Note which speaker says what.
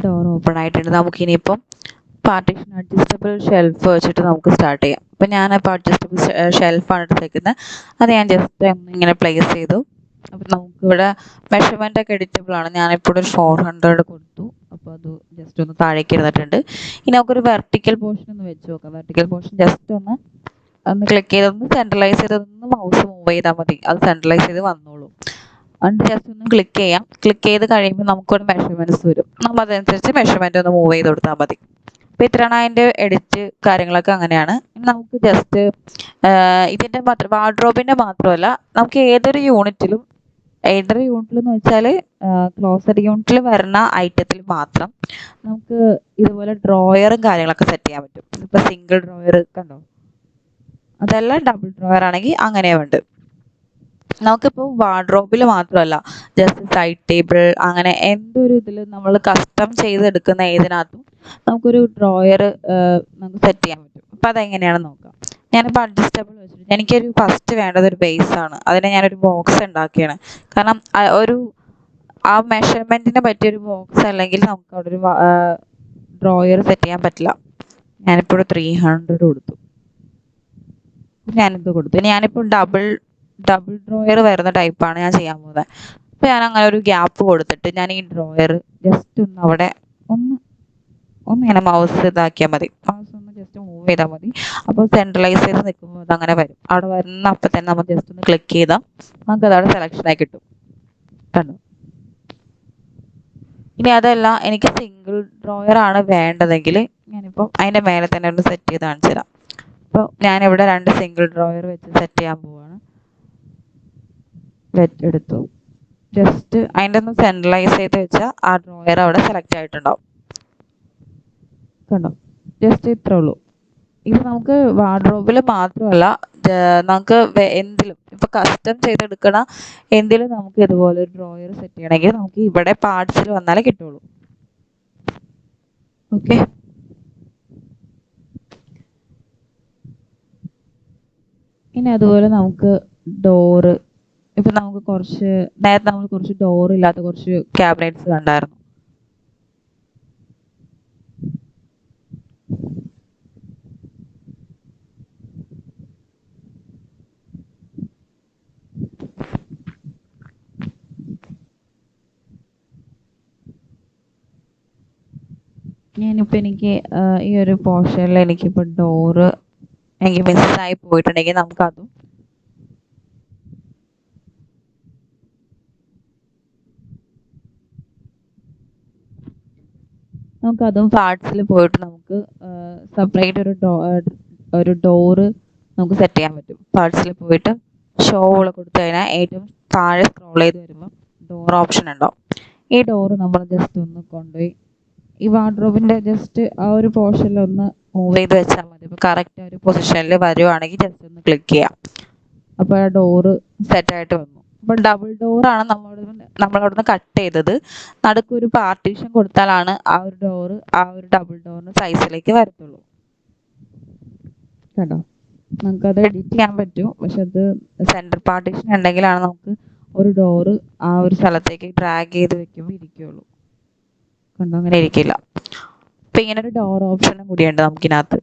Speaker 1: Door open ആയിട്ടുണ്ട്. നമുക്കിനിയിപ്പം partition adjustable shelf വെച്ചിട്ട് നമുക്ക് സ്റ്റാർട്ട് ചെയ്യാം. അപ്പം ഞാനിപ്പോൾ അഡ്ജസ്റ്റബിൾ ഷെൽഫാണ് എടുത്തേക്കുന്നത്. അത് ഞാൻ ജസ്റ്റ് ഇങ്ങനെ പ്ലേസ് ചെയ്തു. അപ്പം നമുക്കിവിടെ മെഷർമെൻ്റ് ഒക്കെ എഡിറ്റബിൾ ആണ്. ഞാനിപ്പോൾ ഒരു 400 കൊടുത്തു. അപ്പോൾ അത് ജസ്റ്റ് ഒന്ന് താഴേക്ക് ഇരുന്നിട്ടുണ്ട്. ഇനി നമുക്കൊരു വെർട്ടിക്കൽ പോർഷൻ ഒന്ന് വെച്ച് നോക്കാം. വെർട്ടിക്കൽ പോർഷൻ ജസ്റ്റ് ഒന്ന് ക്ലിക്ക് ചെയ്തൊന്ന് സെൻട്രലൈസ് ചെയ്തൊന്ന് മൗസ് മൂവ് ചെയ്താൽ മതി. അത് സെൻട്രലൈസ് ചെയ്ത് വന്നോളൂ. എന്നിട്ട് ജസ്റ്റ് ഒന്ന് ക്ലിക്ക് ചെയ്യാം. ക്ലിക്ക് ചെയ്ത് കഴിയുമ്പോൾ നമുക്കൊരു മെഷർമെൻറ്റ്സ് വരും. നമ്മൾ അതനുസരിച്ച് മെഷർമെൻറ്റ് ഒന്ന് മൂവ് ചെയ്ത് കൊടുത്താൽ മതി. അപ്പോൾ ഇത്രയാണ് അതിൻ്റെ എഡിറ്റ് കാര്യങ്ങളൊക്കെ അങ്ങനെയാണ്. നമുക്ക് ജസ്റ്റ് ഇതിൻ്റെ മാത്രം വാർഡ്രോബിൻ്റെ മാത്രമല്ല, നമുക്ക് ഏതൊരു യൂണിറ്റിലും എന്ന് വെച്ചാൽ ക്ലോസറ്റ് യൂണിറ്റിൽ വരുന്ന ഐറ്റത്തിൽ മാത്രം നമുക്ക് ഇതുപോലെ ഡ്രോയറും കാര്യങ്ങളൊക്കെ സെറ്റ് ചെയ്യാൻ പറ്റും. ഇപ്പോൾ സിംഗിൾ ഡ്രോയർ കണ്ടോ, അതെല്ലാം ഡബിൾ ഡ്രോയർ ആണെങ്കിൽ അങ്ങനെ ഉണ്ട്. നമുക്കിപ്പോൾ വാർഡ്രോബിൽ മാത്രമല്ല, ജസ്റ്റ് സൈഡ് ടേബിൾ അങ്ങനെ എന്തൊരു ഇതിൽ നമ്മൾ കസ്റ്റം ചെയ്തെടുക്കുന്ന ഏതിനകത്തും നമുക്കൊരു ഡ്രോയർ നമുക്ക് സെറ്റ് ചെയ്യാൻ പറ്റും. അപ്പോൾ അതെങ്ങനെയാണെന്ന് നോക്കാം. ഞാനിപ്പോൾ അഡ്ജസ്റ്റബിൾ വെച്ചിട്ട് എനിക്കൊരു ഫസ്റ്റ് വേണ്ടത് ഒരു ബേസാണ്. അതിനെ ഞാനൊരു ബോക്സ് ഉണ്ടാക്കിയാണ്. കാരണം ആ മെഷർമെൻറ്റിന് പറ്റിയൊരു ബോക്സ് അല്ലെങ്കിൽ നമുക്ക് അവിടെ ഒരു ഡ്രോയർ സെറ്റ് ചെയ്യാൻ പറ്റില്ല. ഞാനിപ്പോൾ ഒരു 300 കൊടുത്തു. ഞാനിത് കൊടുത്തു. ഞാനിപ്പോൾ ഡബിൾ ഡ്രോയർ വരുന്ന ടൈപ്പാണ് ഞാൻ ചെയ്യാൻ പോകുന്നത്. അപ്പോൾ ഞാൻ അങ്ങനെ ഒരു ഗ്യാപ്പ് കൊടുത്തിട്ട് ഞാൻ ഈ ഡ്രോയർ ജസ്റ്റ് ഒന്ന് അവിടെ ഒന്ന് ഇങ്ങനെ മൗസ് ഇതാക്കിയാൽ മതി. മൗസ് ഒന്ന് ജസ്റ്റ് മൂവ് ചെയ്താൽ മതി. അപ്പോൾ സെൻട്രലൈസ് ചെയ്ത് നിൽക്കുമ്പോൾ അതങ്ങനെ വരും. അവിടെ വരുന്ന അപ്പം തന്നെ നമ്മൾ ജസ്റ്റ് ഒന്ന് ക്ലിക്ക് ചെയ്താൽ നമുക്ക് അതവിടെ സെലക്ഷനായി കിട്ടും. കണ്ടോ? ഇനി അതല്ല, എനിക്ക് സിംഗിൾ ഡ്രോയർ ആണ് വേണ്ടതെങ്കിൽ ഞാനിപ്പം അതിൻ്റെ മേലെ തന്നെ ഒന്ന് സെറ്റ് ചെയ്ത് കാണിച്ചു തരാം. അപ്പോൾ ഞാനിവിടെ 2 സിംഗിൾ ഡ്രോയർ വെച്ച് സെറ്റ് ചെയ്യാൻ പോവുകയാണ്. എടുത്തു. ജസ്റ്റ് അതിൻ്റെ ഒന്ന് സെൻട്രലൈസ് ചെയ്ത് വെച്ചാൽ ആ ഡ്രോയർ അവിടെ സെലക്ട് ആയിട്ടുണ്ടാവും. കണ്ടോ? ജസ്റ്റ് ഇത്രേ ഉള്ളൂ. ഇത് നമുക്ക് വാർഡ്രോബിൽ മാത്രമല്ല, നമുക്ക് എന്തിലും ഇപ്പോൾ കസ്റ്റം ചെയ്തെടുക്കണ എന്തിലും നമുക്ക് ഇതുപോലെ ഒരു ഡ്രോയർ സെറ്റ് ചെയ്യണമെങ്കിൽ നമുക്ക് ഇവിടെ പാർട്സിൽ വന്നാലേ കിട്ടുള്ളൂ. ഓക്കെ, ഇനി അതുപോലെ നമുക്ക് ഡോറ്, ഇപ്പം നമുക്ക് നേരത്തെ നമ്മൾ കുറച്ച് ഡോറില്ലാത്ത കുറച്ച് ക്യാബിനറ്റ്സ് കണ്ടായിരുന്നു. എനിക്ക് ഈ ഒരു പോർഷനിൽ എനിക്കിപ്പോൾ ഡോറ് എനിക്ക് മിസ്സായി പോയിട്ടുണ്ടെങ്കിൽ നമുക്കതും പാർട്സിൽ പോയിട്ട് നമുക്ക് സെപ്പറേറ്റ് ഒരു ഡോറ് നമുക്ക് സെറ്റ് ചെയ്യാൻ പറ്റും. പാർട്സിൽ പോയിട്ട് ഷോകൾ കൊടുത്തു കഴിഞ്ഞാൽ ഏറ്റവും താഴെ സ്ക്രോൾ ചെയ്ത് വരുമ്പോൾ ഡോർ ഓപ്ഷൻ ഉണ്ടാവും. ഈ ഡോറ് നമ്മൾ ജസ്റ്റ് ഒന്ന് കൊണ്ടുപോയി ഈ വാർഡ്രോബിൻ്റെ ജസ്റ്റ് ആ ഒരു പോർഷനിൽ ഒന്ന് മൂവ് ചെയ്ത് വെച്ചാൽ മതി. ഇപ്പോൾ കറക്റ്റ് ഒരു പൊസിഷനിൽ വരുവാണെങ്കിൽ ജസ്റ്റ് ഒന്ന് ക്ലിക്ക് ചെയ്യാം. അപ്പോൾ ആ ഡോറ് സെറ്റായിട്ട് വന്നു. അപ്പോൾ ഡബിൾ ഡോറാണ് നമ്മളവിടുന്ന് കട്ട് ചെയ്തത്. നടുക്കൊരു പാർട്ടീഷൻ കൊടുത്താലാണ് ആ ഒരു ഡോറ് ആ ഒരു ഡബിൾ ഡോറിന് സൈസിലേക്ക് വരത്തുള്ളൂ. കേട്ടോ? നമുക്കത് എഡിറ്റ് ചെയ്യാൻ പറ്റും. പക്ഷെ അത് സെൻറ്റർ പാർട്ടീഷൻ ഉണ്ടെങ്കിലാണ് നമുക്ക് ഒരു ഡോറ് ആ ഒരു സ്ഥലത്തേക്ക് ഡ്രാഗ് ചെയ്ത് വെക്കുമ്പോൾ ഇരിക്കുകയുള്ളൂ. കണ്ടോ? അങ്ങനെ ഇരിക്കില്ല. അപ്പം ഇങ്ങനെ ഒരു ഡോർ ഓപ്ഷനും കൂടിയുണ്ട് നമുക്കിനകത്ത്.